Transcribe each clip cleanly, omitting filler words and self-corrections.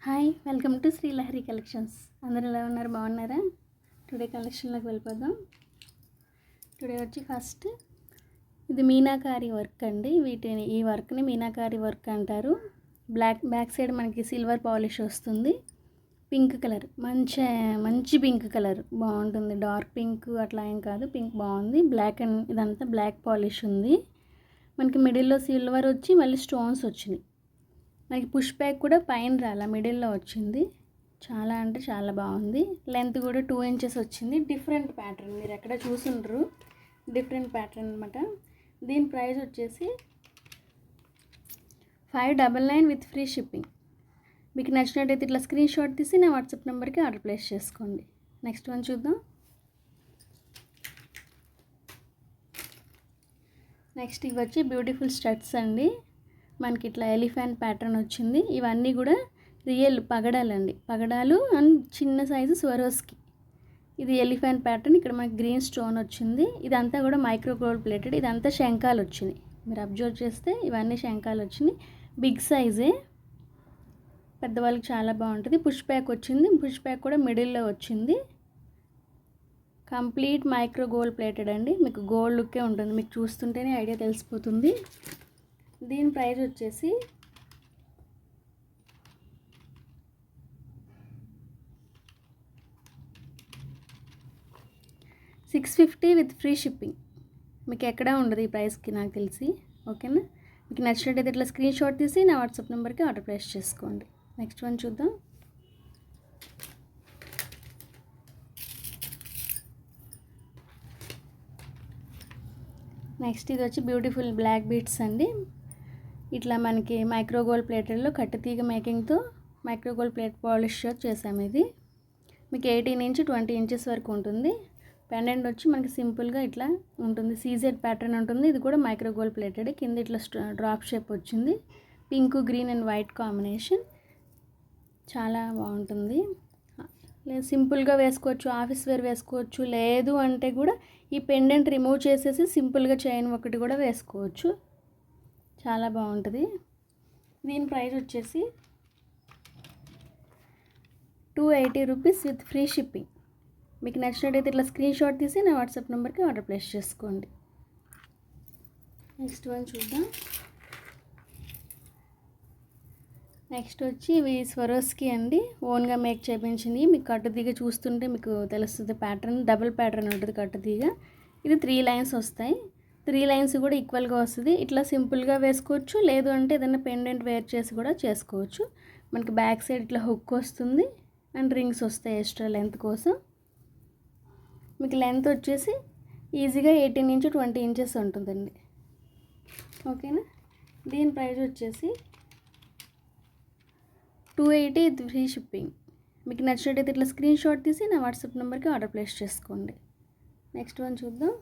Hi, welcome to Srilahari collections. అందరూ ఎలా ఉన్నారు? బాగున్నారా? టుడే కలెక్షన్లోకి వెళ్ళిపోదాం. టుడే వచ్చి ఫస్ట్ ఇది మీనాకారి వర్క్ అండి. ఈ వర్క్ని మీనాకారి వర్క్ అంటారు. బ్యాక్ సైడ్ మనకి సిల్వర్ పాలిష్ వస్తుంది. పింక్ కలర్, మంచి పింక్ కలర్ బాగుంటుంది. డార్క్ పింక్ అట్లా ఏం కాదు, పింక్ బాగుంది. బ్లాక్ అండ్ ఇదంతా బ్లాక్ పాలిష్ ఉంది. మనకి మిడిల్లో సిల్వర్ వచ్చి మళ్ళీ స్టోన్స్ వచ్చినాయి. మనకి పుష్ బ్యాక్ కూడా పైన రాలా, మిడిల్లో వచ్చింది. చాలా అంటే చాలా బాగుంది. లెంత్ కూడా 2 ఇంచెస్ వచ్చింది. డిఫరెంట్ ప్యాటర్న్, మీరు ఎక్కడ చూసుండ్రు, డిఫరెంట్ ప్యాటర్న్ అనమాట. దీని ప్రైస్ వచ్చేసి 599 విత్ ఫ్రీ షిప్పింగ్. మీకు నచ్చినట్టయితే ఇట్లా స్క్రీన్ షాట్ తీసి నా వాట్సాప్ నెంబర్కి ఆర్డర్ ప్లేస్ చేసుకోండి. నెక్స్ట్ వన్ చూద్దాం. నెక్స్ట్ ఇవి వచ్చి బ్యూటిఫుల్ స్టడ్స్ అండి. మనకి ఇట్లా ఎలిఫెంట్ ప్యాటర్న్ వచ్చింది. ఇవన్నీ కూడా రియల్ పగడాలండి, పగడాలు అండ్ చిన్న సైజు స్వరోస్కి. ఇది ఎలిఫెంట్ ప్యాటర్న్. ఇక్కడ మనకి గ్రీన్ స్టోన్ వచ్చింది. ఇదంతా కూడా మైక్రో గోల్డ్ ప్లేటెడ్. ఇదంతా శంఖాలు వచ్చినాయి. మీరు అబ్జర్వ్ చేస్తే ఇవన్నీ శంఖాలు వచ్చినాయి. బిగ్ సైజే, పెద్దవాళ్ళకి చాలా బాగుంటుంది. పుష్ బ్యాక్ వచ్చింది. పుష్ బ్యాక్ కూడా మిడిల్లో వచ్చింది. కంప్లీట్ మైక్రో గోల్డ్ ప్లేటెడ్ అండి. మీకు గోల్డ్ లుక్కే ఉంటుంది, మీకు చూస్తుంటేనే ఐడియా తెలిసిపోతుంది. దీని ప్రైస్ వచ్చేసి 650 విత్ ఫ్రీ షిప్పింగ్. మీకు ఎక్కడా ఉండదు ఈ ప్రైస్కి నాకు తెలిసి. ఓకేనా? మీకు నచ్చినట్టయితే ఇట్లా స్క్రీన్ షాట్ తీసి నా వాట్సాప్ నెంబర్కి ఆర్డర్ ప్లేస్ చేసుకోండి. నెక్స్ట్ వన్ చూద్దాం. నెక్స్ట్ ఇది వచ్చి బ్యూటిఫుల్ బ్లాక్ బీట్స్ అండి. ఇట్లా మనకి మైక్రో గోల్డ్ ప్లేటెడ్లో కట్టుతీగ మేకింగ్తో మైక్రో గోల్డ్ ప్లేట్ పాలిష్ చేసాము. ఇది మీకు 18 నుంచి 20 ఇంచెస్ వరకు ఉంటుంది. పెండెంట్ వచ్చి మనకి సింపుల్గా ఇట్లా ఉంటుంది. సీజెడ్ ప్యాటర్న్ ఉంటుంది. ఇది కూడా మైక్రో గోల్డ్ ప్లేటెడ్. కింద ఇట్లా డ్రాప్ షేప్ వచ్చింది. Pink, green and white combination. చాలా బాగుంటుంది. లేదు సింపుల్గా వేసుకోవచ్చు, ఆఫీస్ వేర్ వేసుకోవచ్చు. లేదు అంటే కూడా ఈ పెండెంట్ రిమూవ్ చేసేసి సింపుల్గా చైన్ ఒకటి కూడా వేసుకోవచ్చు. చాలా బాగుంటుంది. దీని ప్రైస్ వచ్చేసి 280 రూపీస్ విత్ ఫ్రీ షిప్పింగ్. మీకు నచ్చినట్టయితే ఇట్లా స్క్రీన్ షాట్ తీసి నా వాట్సాప్ నెంబర్కి ఆర్డర్ ప్లేస్ చేసుకోండి. నెక్స్ట్ వన్ చూద్దాం. నెక్స్ట్ వచ్చి ఇవి స్వరోస్కి అండి. ఓన్గా మేక్ చేయించింది. మీకు కట్టుతీగ చూస్తుంటే మీకు తెలుస్తుంది. ప్యాటర్న్ డబుల్ ప్యాటర్న్ ఉంటుంది కట్టుతీగ. ఇది 3 లైన్స్ వస్తాయి. 3 లైన్స్ కూడా ఈక్వల్గా వస్తుంది. ఇట్లా సింపుల్గా వేసుకోవచ్చు. లేదు అంటే ఏదైనా పెండెంట్ వేర్ చేసి కూడా చేసుకోవచ్చు. మనకి బ్యాక్ సైడ్ ఇట్లా హుక్ వస్తుంది అండ్ రింగ్స్ వస్తాయి ఎక్స్ట్రా లెంత్ కోసం. మీకు లెంత్ వచ్చేసి ఈజీగా 18 నుంచి 20 ఇంచెస్ ఉంటుందండి. ఓకేనా? దీని ప్రైస్ వచ్చేసి 280 ఫ్రీ షిప్పింగ్. మీకు నచ్చినట్టయితే ఇట్లా స్క్రీన్ షాట్ తీసి నా వాట్సాప్ నెంబర్కి ఆర్డర్ ప్లేస్ చేసుకోండి. నెక్స్ట్ వన్ చూద్దాం.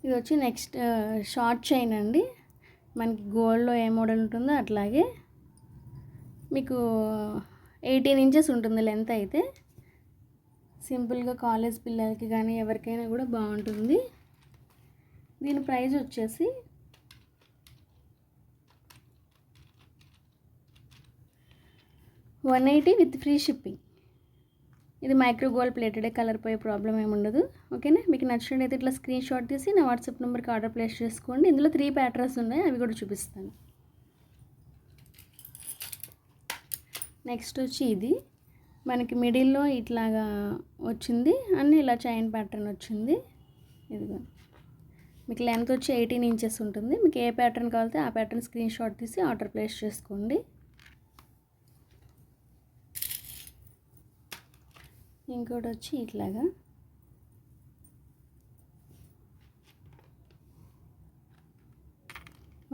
ఇది వచ్చి నెక్స్ట్ షార్ట్ చైన్ అండి. మనకి గోల్డ్లో ఏ మోడల్ ఉంటుందో అట్లాగే మీకు 18 ఇంచెస్ ఉంటుంది లెంత్ అయితే. సింపుల్గా కాలేజ్ పిల్లలకి కానీ ఎవరికైనా కూడా బాగుంటుంది. దీని ప్రైస్ వచ్చేసి 180 విత్ ఫ్రీ షిప్పింగ్. ఇది మైక్రో గోల్డ్ ప్లేటెడ్, కలర్ పోయే ప్రాబ్లం ఏమి ఉండదు. ఓకేనా? మీకు నచ్చినట్టయితే ఇట్లా స్క్రీన్ షాట్ తీసి నా వాట్సాప్ నెంబర్కి ఆర్డర్ ప్లేస్ చేసుకోండి. ఇందులో 3 ప్యాటర్న్స్ ఉన్నాయి, అవి కూడా చూపిస్తాను. నెక్స్ట్ వచ్చి ఇది మనకి మిడిల్లో ఇట్లాగా వచ్చింది అండ్ ఇలా చైన్ ప్యాటర్న్ వచ్చింది. ఇదిగో మీకు లెంత్ వచ్చి 18 ఇంచెస్ ఉంటుంది. మీకు ఏ ప్యాటర్న్ కావాలితే ఆ ప్యాటర్న్ స్క్రీన్ షాట్ తీసి ఆర్డర్ ప్లేస్ చేసుకోండి. ఇంకోటి వచ్చి ఇట్లాగా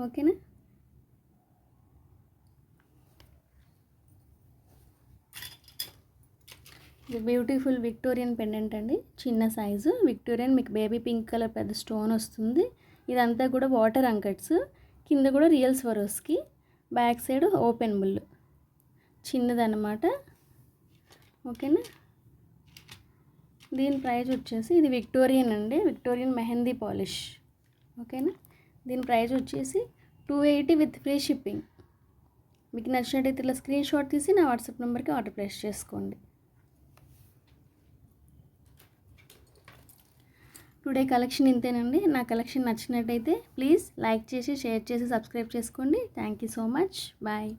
ఓకేనా? ఇది బ్యూటిఫుల్ విక్టోరియన్ పెండెంట్ అండి. చిన్న సైజు విక్టోరియన్. మీకు బేబీ పింక్ కలర్ పెద్ద స్టోన్ వస్తుంది. ఇదంతా కూడా వాటర్ అంకట్స్. కింద కూడా real Swarovski. Back side open బుల్ చిన్నదన్నమాట. ఓకేనా? దీని ప్రైస్ వచ్చేసి ఇది విక్టోరియన్ అండి, విక్టోరియన్ మెహందీ పాలిష్. ఓకేనా? దీని ప్రైస్ వచ్చేసి 280 విత్ ఫ్రీ షిప్పింగ్. మీకు నచ్చినట్టయితే ఇలా స్క్రీన్ షాట్ తీసి నా వాట్సాప్ నెంబర్కి ఆర్డర్ ప్లేస్ చేసుకోండి. టుడే కలెక్షన్ ఇంతేనండి. నా కలెక్షన్ నచ్చినట్టయితే ప్లీజ్ లైక్ చేసి, షేర్ చేసి, సబ్స్క్రైబ్ చేసుకోండి. Thank you so much. Bye.